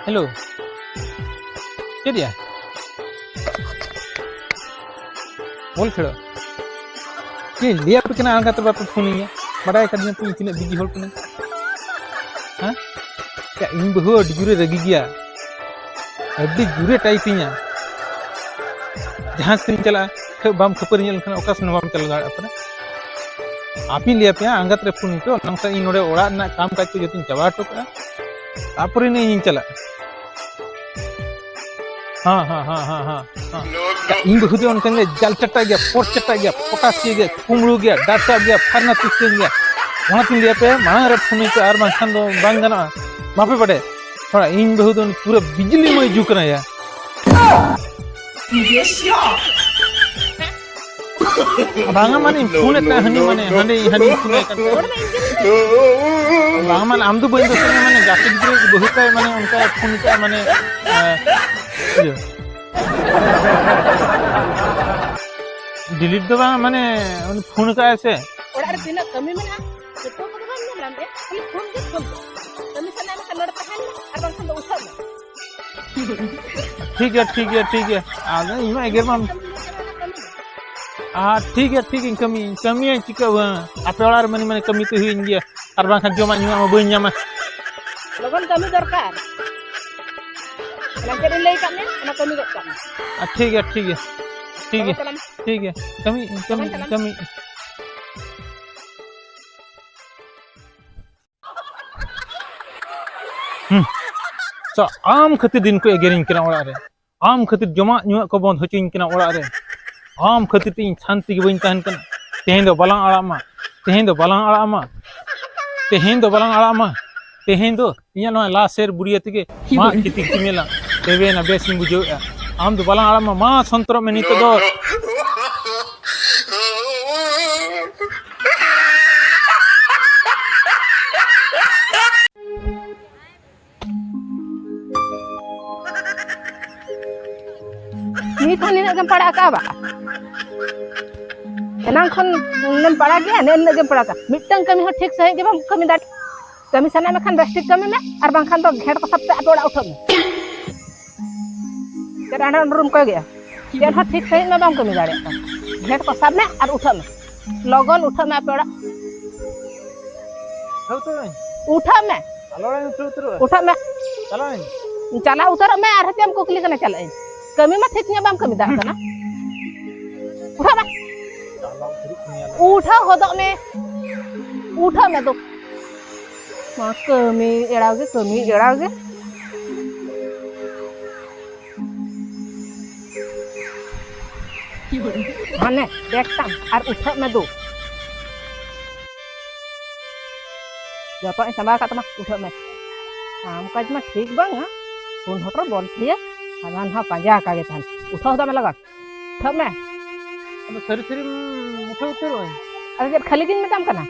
hello क्या दिया बोल खेड़ो ये लिया पे कना आंगा तो बाप फोन है बड़ा कर दिन तू इतने बिजी होल कने हां क्या इन बहु अडी जुरे रगी गया अडी जुरे टाइपिंग जहां से चला बाम खपर नेल खान ओका सन बाम चल गा अपना आपी लिया पे आंगा रे फोन तो नंसा इन नोडे ओड़ा ना काम काज को जतिन चबा टोका तापरे ने इन चला हाँ हाँ हाँ हाँ हाँ हाँ इन बहुते उनके जल चट्टा गया पोर चट्टा गया पोटासी गया कुमड़ू गया डाटा गया फरना तिस्ते गया वहाँ तीन लिया पे मांग रहे फोन पे आर बांखान दो बांग गाना मापे पड़े थोड़ा इन बहुते पूरा बिजली में जुक रहा है बांगा माने फोन इतना हनी माने हनी हनी फोन करते बांगा माने आम तो बोल दो माने जाके गिरे बहुत है माने उनका फोन का माने डिलीट दो माने उन फोन का ऐसे और अरे बिना कमी में ना तो को तो बन ना ले खाली फोन के फोन कमी से ना में लड़ पहन और बंद तो उठा ठीक है आ गए इमा एगर माम हाँ ठीक है कमी कमी है चिका आप और मनी मने कमी तो हुई गया और बांखा जमा न्यूमा बई न्यामा लगन कमी दरकार लंके ले काने ना कमी गत काने ठीक है कमी तो आम खातिर दिन को एगेरिंग कना ओड़ा रे आम खातिर जमा न्यूआ को बंद होचिन कना ओड़ा रे आम खातिर तीन शांति के बइन तहन कना तेहें दो बलांग आड़ा मा तेहें दो इया नो लासेर बुड़िया तिगे मा किति किमेला देवे ना बेसिंग बुझो आम दो बलांग आड़ा मा संतरो में नितो दो ni kan ni nak gempara ka ba enang khon nem para gya ne ne gempara ka mittang kami ho ठीक सही ge bam kami dat kami sana me khan bestik kami me ar bang khan to ghed ko sapte ape oda utham ke ana room ko gya yen ho ठीक सही me bam kami dare ka ghed ko sab me ar utham logon utham ape oda utham me utham me chala utar me ar hatiam ko klik na chala kami mah ठीक bam kami dak kana उठा hodok me uठा me to ma kami erage mane dektam ar uठा me do jato sama kat mah uठा me काम काज में ठीक बंग phone voter बोल थिए अनन हा पंजा का के थान उठा होता में लगा ठब में अब सरी उठा उतर अरे जब खाली दिन में काम करना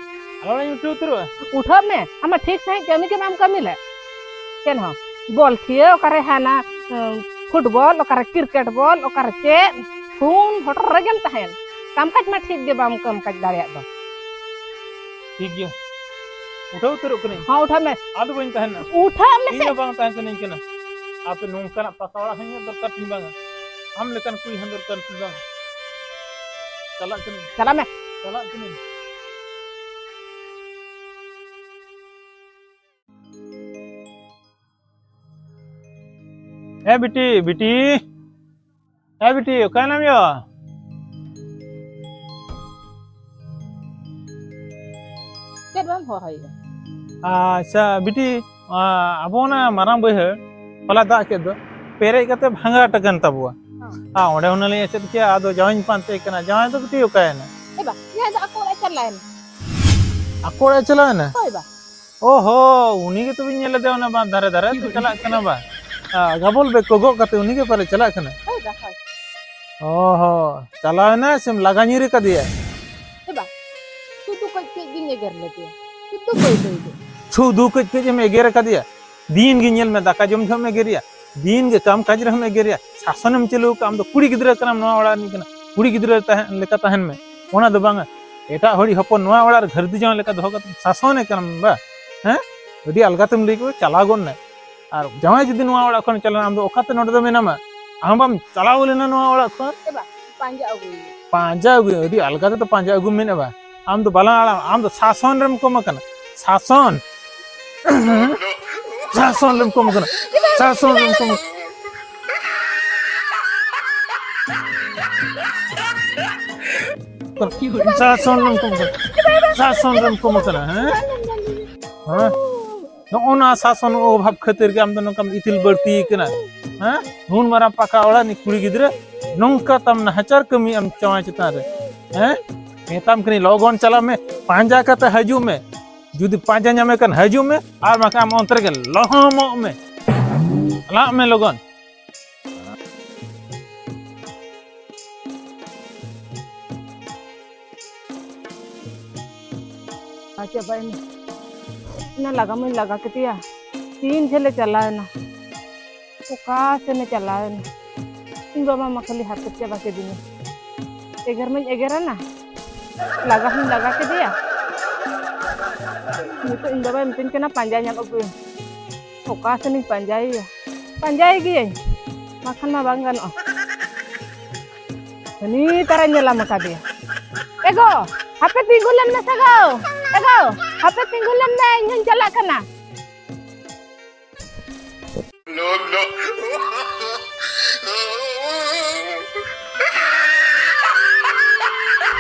अरे उठा उठा में हम ठीक सही कमी के नाम कमी ले केन हो बॉल थिए ओकरे हाना फुटबॉल ओकरे क्रिकेट बॉल ओकरे चे फोन होटर रगम तहन काम काज में ठीक गे बाम कम काज दारिया दो ठीक गया उठा उतर कने हां उठा में आदो बइन तहन उठा में से बांग तहन कने केना आप नोंका ना पसावड़ा हइया दरकार थी बांग हम लेकन कोई हंदर कर थी बांग चला में ए बेटी क्या नाम यो के बाम हो हई अच्छा बेटी अब ना माराम बह हला दा के दो पेरे कते भांगा टकन तबुआ ओंडे होनले चेद के आदो जावइन पांते कना जावय तो बेटी ओकायना ए बा ये दा अकोड़ा चलायन अकोड़ा चलायना होय बा ओहो उनी के तो बिन नेले देवना बा धारे धारे तो चला कना बा गबल बे कोगो कते उनी के पारे चला कना होय बा होय ओहो चलायना सिम लगानीरे का दिया ए बा तू तो कई दिन एगर लेते तू तो कोई दे छू दू के में गेर का दिया दिन गे नेल में दाका जम झम में गेरिया दिन गे काम काज रह में गेरिया शासनम चलो का आम दो कुड़ी गिद्रा करम नवा ओड़ा नि कना कुड़ी गिद्रा तहन लेका तहन में ओना दो बांगा एटा हड़ी हपन नवा ओड़ा घर दी जाव लेका दो शासन करम बा हैं अडी अलगा तुम लेको चला गोन ना और जमाई जदी नवा ओड़ा खन चला आम दो ओकाते नोड दो मेनामा आम बाम चलाव लेना नवा ओड़ा खन एबा पांजा अगु अडी अलगा तो पांजा अगु मेना बा आम दो बाला आम दो शासन रम को मकना शासन शासन रम को मकना शासन रम को शासन रम को मकना हैं हां नोना शासन ओ भाव खातिर के आम दो नकम इतिल बढ़ती कना हैं हुन मारा पाका ओड़ा नि कुड़ी गिद्रा नोंका तम नहचार कमी आम चवा चिता रे हैं मेताम कनी लगन चला में पांजा कते हजू में जुदी पांजा ᱧᱟᱢᱮ कन हजू में आर माका आम अंतर के लहम में ला में लगन अच्छा भाई ना लगा के दिया 3 झेले चला है ना तो का से ने चला है ना इन बाबा मखली हाथ से बाके दिन ए घर में एगेरा ना लगा के दिया तो इन बाबा मिटिन के ना पंजा ᱧᱟᱢ अगु तो का से नहीं पंजाई गी मखन मा बांग गानो नि तारा nyala मका दिया एगो हापे तिंगुलन में सगाओ एगो हापे तिंगुलन में इन चला कना नो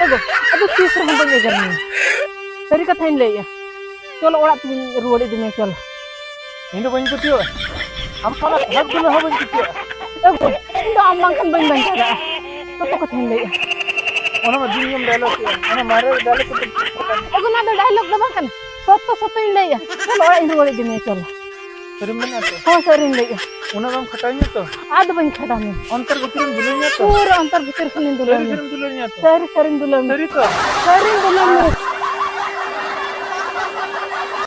एगो अब तीस रह बने करनी तरी कथा इन ले चलो ओड़ा रुवाड़ी दिन चल इन दो बन कुतियो हम साला हक दिन हो बन कुतियो एगो इन दो आम मांगन बन का तो कथा इन ले ओना में दिन डायलॉग ओना मारे डायलॉग एगो ना दो डायलॉग दबा कन सत इन ले चलो ओड़ा इन रुवाड़ी दिन चल सरी में ना हां सर इन ले ओना हम खटाई तो आद बन खटा में अंतर गुतिर दुलनिया तो पूरा अंतर भीतर खन दुलन दुलनिया तो सर दुलन सरी तो दुलन